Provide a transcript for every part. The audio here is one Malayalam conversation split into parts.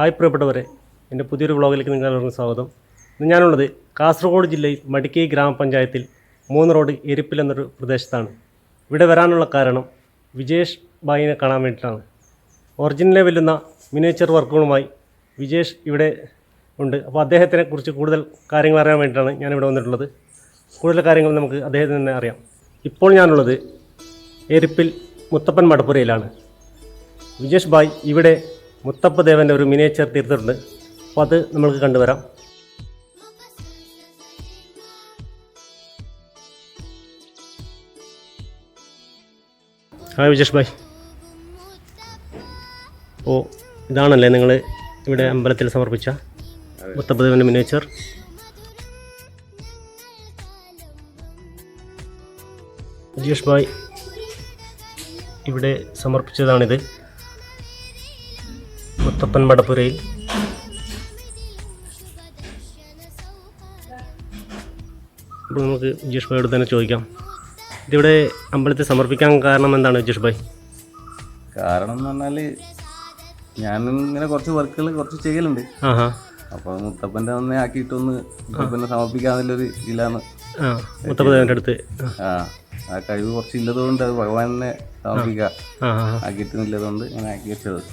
ഹായ് പ്രിയപ്പെട്ടവരെ, എൻ്റെ പുതിയൊരു വ്ളോഗിലേക്ക് നിങ്ങളെല്ലാവർക്കും സ്വാഗതം. ഇന്ന് ഞാനുള്ളത് കാസർഗോഡ് ജില്ലയിൽ മടിക്കൈ ഗ്രാമപഞ്ചായത്തിൽ 3 റോഡ് എരിപ്പിൽ എന്നൊരു പ്രദേശത്താണ്. ഇവിടെ വരാനുള്ള കാരണം വിജേഷ് ഭായിനെ കാണാൻ വേണ്ടിയിട്ടാണ്. ഒറിജിനലെ വെല്ലുന്ന മിനിയേച്ചർ വർക്കുകളുമായി വിജേഷ് ഇവിടെ ഉണ്ട്. അപ്പോൾ അദ്ദേഹത്തിനെ കുറിച്ച് കൂടുതൽ കാര്യങ്ങൾ അറിയാൻ വേണ്ടിയിട്ടാണ് ഞാനിവിടെ വന്നിട്ടുള്ളത്. കൂടുതൽ കാര്യങ്ങൾ നമുക്ക് അദ്ദേഹത്തിന് തന്നെ അറിയാം. ഇപ്പോൾ ഞാനുള്ളത് എരിപ്പിൽ മുത്തപ്പൻ മടപ്പുരയിലാണ്. വിജേഷ് ഭായ് ഇവിടെ മുത്തപ്പദേവൻ്റെ ഒരു മിനിയേച്ചർ തീർത്തിട്ടുണ്ട്. അപ്പോൾ അത് നമ്മൾക്ക് കണ്ടുവരാം. ഹായ് വിജേഷ് ഭായ്. ഓ, ഇതാണല്ലേ നിങ്ങൾ ഇവിടെ അമ്പലത്തിൽ സമർപ്പിച്ച മുത്തപ്പദേവൻ്റെ മിനിയേച്ചർ? വിജേഷ് ഭായ് ഇവിടെ സമർപ്പിച്ചതാണിത്, മുത്തപ്പൻ മടപ്പുരയിൽ. അപ്പോൾ നമുക്ക് വിജേഷ് ഭായിയോട് തന്നെ ചോദിക്കാം, ഇതിവിടെ അമ്പലത്തിൽ സമർപ്പിക്കാൻ കാരണം എന്താണ് വിജേഷ് ഭായ്? കാരണം എന്ന് പറഞ്ഞാൽ ഞാനിങ്ങനെ കുറച്ച് വർക്കുകൾ കുറച്ച് ചെയ്യലുണ്ട്. അപ്പോൾ മുത്തപ്പൻ്റെ ഒന്ന് ആക്കിയിട്ടൊന്ന് മുത്തപ്പനെ സമർപ്പിക്കാന്നുള്ളൊരു ഇതിലാണ്. മുത്തപ്പദേവൻ്റെ അടുത്ത് ആ കഴിവ് കുറച്ച് ഇല്ലതുകൊണ്ട് അത് ഭഗവാനെ സമർപ്പിക്കാം ആക്കിയിട്ടില്ലതുകൊണ്ട് ഞാൻ ആക്കി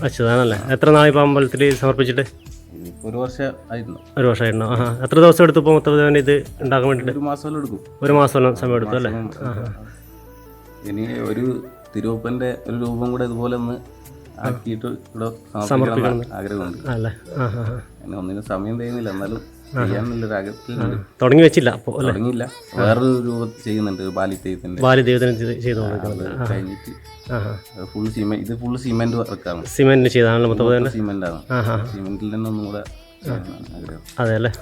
വെച്ചതാണല്ലേ. എത്ര നാളെ ഇപ്പോൾ അമ്പലത്തിൽ സമർപ്പിച്ചിട്ട്? ഒരു വർഷം ആയിരുന്നു. ഒരു വർഷമായിരുന്നു. എത്ര ദിവസം എടുത്തു ഇപ്പോൾ മുത്തപ്പദേവൻ്റെ ഇത് ഉണ്ടാക്കാൻ വേണ്ടിയിട്ട്? 1 മാസം എടുക്കും. 1 മാസം സമയം എടുത്തു അല്ലേ? ഇനി ഒരു തിരുവപ്പൻ്റെ ഒരു രൂപം കൂടെ ഇതുപോലെ ഒന്ന് ആക്കിയിട്ട് ഇവിടെ സമർപ്പിക്കണം ആഗ്രഹമുണ്ട് അല്ലേ? ഒന്നിനും സമയം ചെയ്യുന്നില്ല, എന്നാലും ചെയ്യാനുള്ളൊരു ആഗ്രഹത്തിലുണ്ട്. തുടങ്ങി വെച്ചില്ല അപ്പോൾ? തുടങ്ങിയില്ല, വേറൊരു രൂപത്തിൽ ചെയ്യുന്നുണ്ട്. ബാലിദൈവത്തിന് കഴിഞ്ഞിട്ട് ഫുൾ സിമെന്റ്, ഇത് ഫുൾ സിമെന്റ് വർക്കാണ്. സിമെന്റ് ചെയ്താണല്ലോ മുത്തപ്പദേവൻ്റെ? സിമെന്റാണ്. സിമെന്റിൽ തന്നെ ഒന്നും കൂടെ ആഗ്രഹം. അതെ അല്ലേ?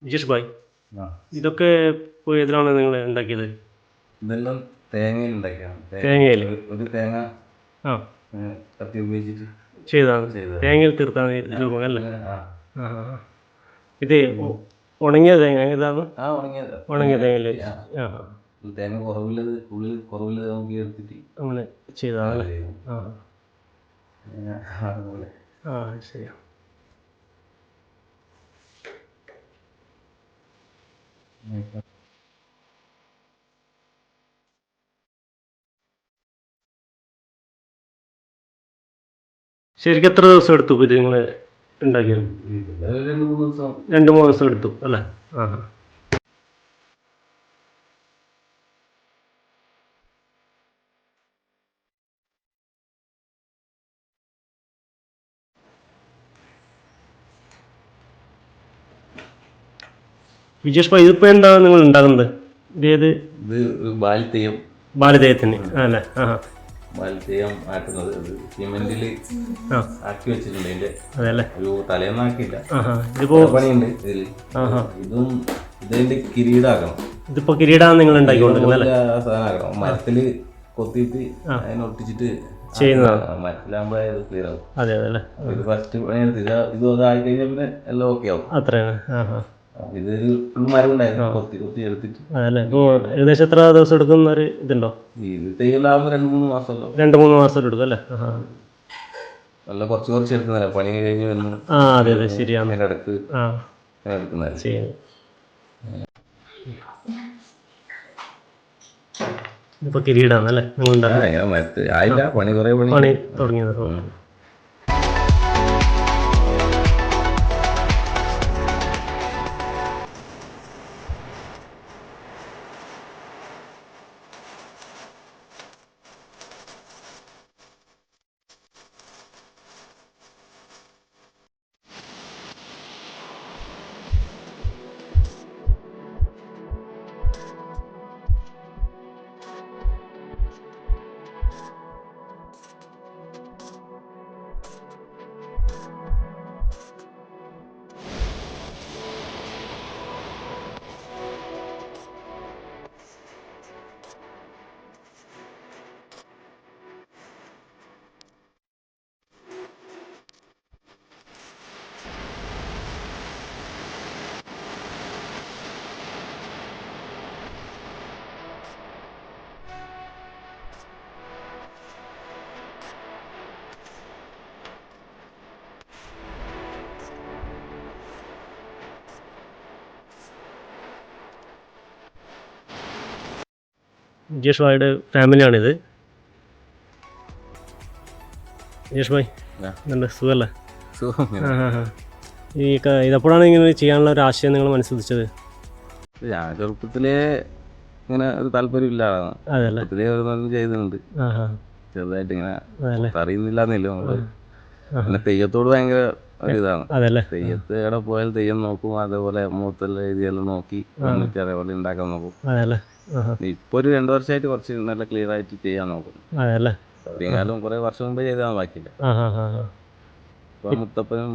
വിജേഷ് ഭായ്, ആ ഇതൊക്കെ ഇപ്പോൾ ഏതിലാണ് നിങ്ങൾ ഉണ്ടാക്കിയത്? ഇതെല്ലാം തേങ്ങയിൽ ഉണ്ടാക്കിയാണ്. തേങ്ങയിൽ? ഒരു തേങ്ങ ആ, കത്തി ഉപയോഗിച്ചിട്ട് ചെയ്താണ്. ചെയ്തത്. തേങ്ങയിൽ തീർത്താണ് ഈ രൂപം അല്ലേ? ആ ആ ആ. ഇത് ഉണങ്ങിയ തേങ്ങ ഇതാണ്? ആ ഉണങ്ങിയത്. ഉണങ്ങിയ തേങ്ങയിൽ. ആ. ആ, തേങ്ങ കുറവുള്ളത് ഉള്ളിൽ കുറവുള്ളത് നോക്കി എടുത്തിട്ട് അങ്ങനെ ചെയ്തതാണല്ലേ? ആ അതുപോലെ ആ, ശരിയാ. ശരിക്കും എത്ര ദിവസം എടുത്തു ഇത് നിങ്ങൾ ഉണ്ടാക്കിയത്? ഒരു 2-3 ദിവസം. 2-3 ദിവസം എടുത്തു അല്ലേ? ആ ആ. വിജേഷ് ഭായ്, ഇതിപ്പോൾ എന്താണ് നിങ്ങൾ ഉണ്ടാകുന്നത്? ഇതേത്? ഇത് ബാലിത്തെയ്യം. ബാലദേഹത്തിന് അല്ലേ? ആ ബാലിത്തെയ്യം ആക്കുന്നത് അത് സിമെന്റിൽ ആ, ആക്കി വെച്ചിട്ടുണ്ട്. ഇതിന്റെ അതെ അല്ലേ? ഒരു തലേന്ന് ആക്കിയില്ല. ആ ആ. ഇതിപ്പോൾ പണിയുണ്ട് ഇതിൽ. ഇതും ഇതിന്റെ കിരീടാക്കണം. ഇതിപ്പോൾ കിരീടമാണ് നിങ്ങൾ ഉണ്ടാക്കിക്കൊണ്ടിരിക്കുന്നത് അല്ലേ? ആ സാധനം ആക്കണം. മരത്തില് കൊത്തിയിട്ട് അതിനൊട്ടിച്ചിട്ട് ചെയ്യുന്നതാണ്. മരത്തിലാകുമ്പോൾ അത് ക്ലിയർ ആവും. അതെ അതെ അല്ലേ? ഇത് ഫസ്റ്റ് പണിയെടുത്തില്ല. ഇത് ആയി കഴിഞ്ഞാൽ പിന്നെ എല്ലാം ഓക്കെ ആവും. അത്രയാണ്. ആ ആ. ഇതൊരു മരം ഉണ്ടായിരുന്നു, കൊത്തി കൊത്തി എടുത്തിട്ട്. അതല്ലേ? ഇപ്പോൾ ഏകദേശം എത്ര ദിവസം എടുക്കുന്ന ഒരു ഇതുണ്ടോ? ഇത് തയ്യലാകുമ്പോൾ 2-3 മാസമല്ലോ. 2-3 മാസം എടുക്കും അല്ലേ? ആ നല്ല കുറച്ച് കുറച്ച് എടുക്കുന്നില്ല, പണി കഴിഞ്ഞ് വന്ന്. ആ, അതെ അതെ, ശരിയാണ്. അതിൻ്റെ അടുത്ത് ആ, എടുക്കുന്നതല്ല. ശരി. ഇപ്പോൾ കിരീടമാണല്ലേ നിങ്ങൾ ഉണ്ടാക്കുന്നത്? മരത്ത് ആയില്ല, പണി കുറേ പണി തുടങ്ങിയത്. വിജേഷ് ഭായിയുടെ ഫാമിലിയാണിത്. വിജേഷ് ഭായ്, എന്തുണ്ട്, സുഖമല്ലേ? ആ ആ ആ. ഇതെപ്പോഴാണ് ഇങ്ങനെ ചെയ്യാനുള്ള ഒരു ആശയം നിങ്ങൾ മനസ്സിലാക്കിയത്? ഞാൻ ചെറുപ്പത്തിലേ ഇങ്ങനെ ഒരു താല്പര്യം ഇല്ല ആളാണ്. അതല്ലേ? ചെറുപ്പത്തിലേ ഓരോന്നും ചെയ്യുന്നുണ്ട്. ആ ആ. ചെറുതായിട്ട് ഇങ്ങനെ അതല്ലേ? അറിയുന്നില്ല എന്നല്ലോ നമ്മള്. പിന്നെ തെയ്യത്തോട് ഭയങ്കര ഒരിതാണ്. അതല്ലേ? തെയ്യത്ത് എവിടെ പോയാലും തെയ്യം നോക്കും, അതേപോലെ മൂത്തെല്ലാം എഴുതിയെല്ലാം നോക്കി വന്നിട്ട് അതേപോലെ ഉണ്ടാക്കാൻ നോക്കും. അതല്ലേ? ഇപ്പൊ ഒരു 2 വർഷമായിട്ട് കുറച്ച് നല്ല ക്ലിയർ ആയിട്ട് ചെയ്യാൻ നോക്കും. അതല്ലേ? എങ്ങാലും കുറെ വർഷം മുമ്പേ ചെയ്താൽ ബാക്കിയില്ല. ആ ആ ആ. ഇപ്പൊ മുത്തപ്പനും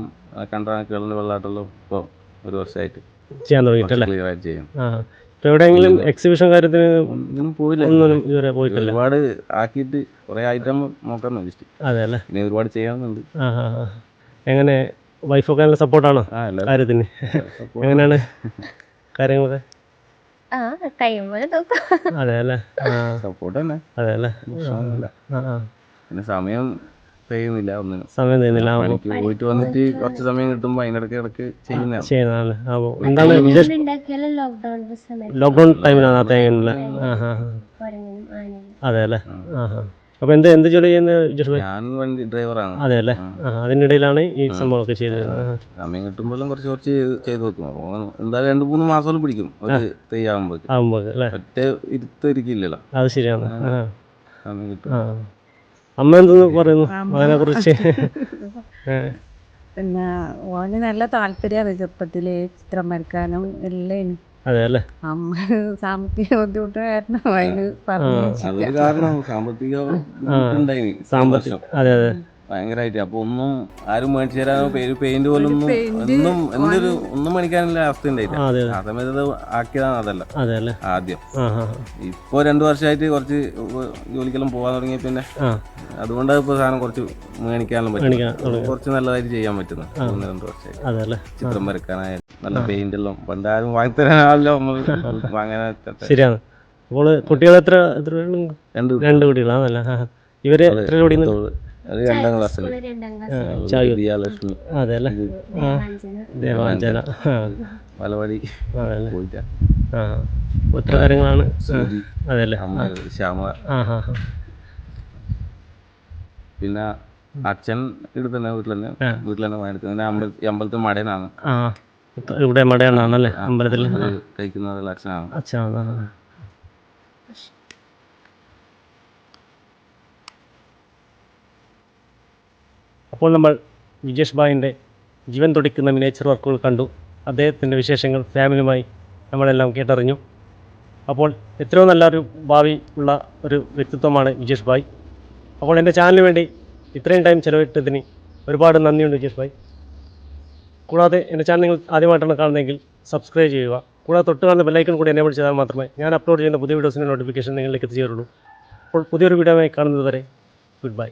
കണ്ടാക്കികളുടെ വെള്ളാട്ടെല്ലാം ഇപ്പൊ 1 വർഷമായിട്ട് ചെയ്യാൻ തുടങ്ങിയിട്ടല്ലേ? ക്ലിയർ ആയിട്ട് ചെയ്യും. ആ, ഇപ്പൊ എവിടെയെങ്കിലും എക്സിബിഷൻ കാര്യത്തിന് ഒന്നും പോയില്ല, ഒന്നും ഇതുവരെ പോയിട്ടില്ല. ഒരുപാട് ആക്കിയിട്ട് കുറെ ഐറ്റം നോക്കാൻ ജസ്റ്റ്. അതെ അല്ലേ? ഇനി ഒരുപാട് ചെയ്യാനുണ്ട്. ആ ആ ആ. എങ്ങനെ വൈഫൊക്കെ നല്ല സപ്പോർട്ടാണോ കാര്യത്തിന്? എങ്ങനെയാണ് കാര്യങ്ങളൊക്കെ? അതെ അല്ലേ? സപ്പോർട്ട് തന്നെ. അതെ അല്ലേ? ആ ആ. പിന്നെ സമയം ചെയ്യുന്നില്ല ഒന്നിനും. സമയം തരുന്നില്ല. പണിക്ക് പോയിട്ട് വന്നിട്ട് കുറച്ച് സമയം കിട്ടുമ്പോൾ അതിനിടയ്ക്ക് ഇടയ്ക്ക് ചെയ്യുന്നതാണ്. അപ്പോൾ എന്താണ് ലോക്ക്ഡൗൺ ടൈമിലാണ് ആ തേങ്ങ? ആ ആ. അതെ അല്ലേ? ആ ആ. അപ്പോൾ എന്ത് ജോലി ചെയ്യുന്നത് വിജേഷ് ഭായ്? ഞാൻ വണ്ടി ഡ്രൈവറാണ്. അതെ അല്ലേ? ആ, അതിനിടയിലാണ് ഈ സംഭവമൊക്കെ ചെയ്തത്. സമയം കിട്ടുമ്പോഴും കുറച്ച് കുറച്ച് ചെയ്ത് വെക്കും. അപ്പോൾ എന്തായാലും 2-3 മാസം പിടിക്കും ഒരു തെയ്യാകുമ്പോൾ. അല്ലേ? ഒറ്റ ഇരുത്തിരിക്കില്ലല്ലോ. അത് ശരിയാണ്. സമയം കിട്ടും. ആ, അമ്മ എന്തെന്ന് പറയുന്നു അതിനെ കുറിച്ച്? പിന്നെ ഓന് നല്ല താല്പര്യമാണ് ചെറുപ്പത്തില് ചിത്രം വരക്കാനും എല്ലാം. അതെ അല്ലേ? അമ്മ സാമ്പത്തിക ബുദ്ധിമുട്ട് കാരണം അതിന് പറഞ്ഞു. അതൊരു കാരണം സാമ്പത്തിക ബുദ്ധിമുട്ടുണ്ടായി. സാമ്പത്തികം. അതെ അതെ. ഭയങ്കരമായിട്ട്. അപ്പോൾ ഒന്നും ആരും മേടിച്ചു തരാനോ പെയിന്റ് പോലും ഒന്നും മേടിക്കാനുള്ള അവസ്ഥ ഉണ്ടായില്ല. ആ സമയത്ത് ഇത് ആക്കിയതാണ് അതല്ല അതെല്ലേ ആദ്യം. ഇപ്പോൾ 2 വർഷമായിട്ട് കുറച്ച് ജോലിക്കെല്ലാം പോകാൻ തുടങ്ങിയ പിന്നെ അതുകൊണ്ട് ഇപ്പോൾ സാധനം കുറച്ച് മേടിക്കാനും പറ്റും. കുറച്ച് നല്ലതായിട്ട് ചെയ്യാൻ പറ്റുന്നു 1-2 വർഷമായിട്ട്. ചിത്രം വരക്കാനായാലും നല്ല പെയിന്റ് എല്ലാം പണ്ട് ആരും വാങ്ങിത്തരാനല്ലോ അങ്ങനെ. ശരിയാണ്. അപ്പോൾ കുട്ടികൾ എത്ര 2 കുട്ടികളാണല്ല. ഇവര് എത്ര പഠിക്കുന്നു? 2ാം ക്ലാസ്സിൽ. അതെല്ലേ. ദേവാഞ്ജന വലവടി പോയിട്ടാ. എത്ര കാര്യങ്ങളാണ്. അതെല്ലേ. ശ്യാമ. പിന്നെ അച്ഛൻ ഇവിടെ തന്നെ വീട്ടിൽ തന്നെ വാങ്ങിക്കുന്നത്. അമ്പലത്തിൽ മടയനാണ്. ഇവിടെ മടയനാണല്ലേ അമ്പലത്തിൽ കഴിക്കുന്നത്. അച്ഛനാണ്. അപ്പോൾ നമ്മൾ വിജേഷ് ഭായിൻ്റെ ജീവൻ തുടിക്കുന്ന മിനിയേച്ചർ വർക്കുകൾ കണ്ടു. അദ്ദേഹത്തിൻ്റെ വിശേഷങ്ങൾ ഫാമിലിയുമായി നമ്മളെല്ലാം കേട്ടറിഞ്ഞു. അപ്പോൾ എത്രയോ നല്ലൊരു ഭാവി ഉള്ള ഒരു വ്യക്തിത്വമാണ് വിജേഷ് ഭായ്. അപ്പോൾ എൻ്റെ ചാനലിന് വേണ്ടി ഇത്രയും ടൈം ചിലവിട്ടതിന് ഒരുപാട് നന്ദിയുണ്ട് വിജേഷ് ഭായ്. കൂടാതെ എൻ്റെ ചാനൽ നിങ്ങൾ ആദ്യമായിട്ടാണ് കാണുന്നതെങ്കിൽ സബ്സ്ക്രൈബ് ചെയ്യുക. കൂടാതെ തൊട്ട് കാണുന്ന ബെല്ലൈക്കൺ കൂടി എനേബിൾ ചെയ്താൽ മാത്രമേ ഞാൻ അപ്ലോഡ് ചെയ്യുന്ന പുതിയ വീഡിയോസിൻ്റെ നോട്ടിഫിക്കേഷൻ നിങ്ങളിലേക്ക് എത്തിച്ചേരുള്ളൂ. അപ്പോൾ പുതിയൊരു വീഡിയോയുമായി കാണുന്നത് വരെ ഗുഡ് ബൈ.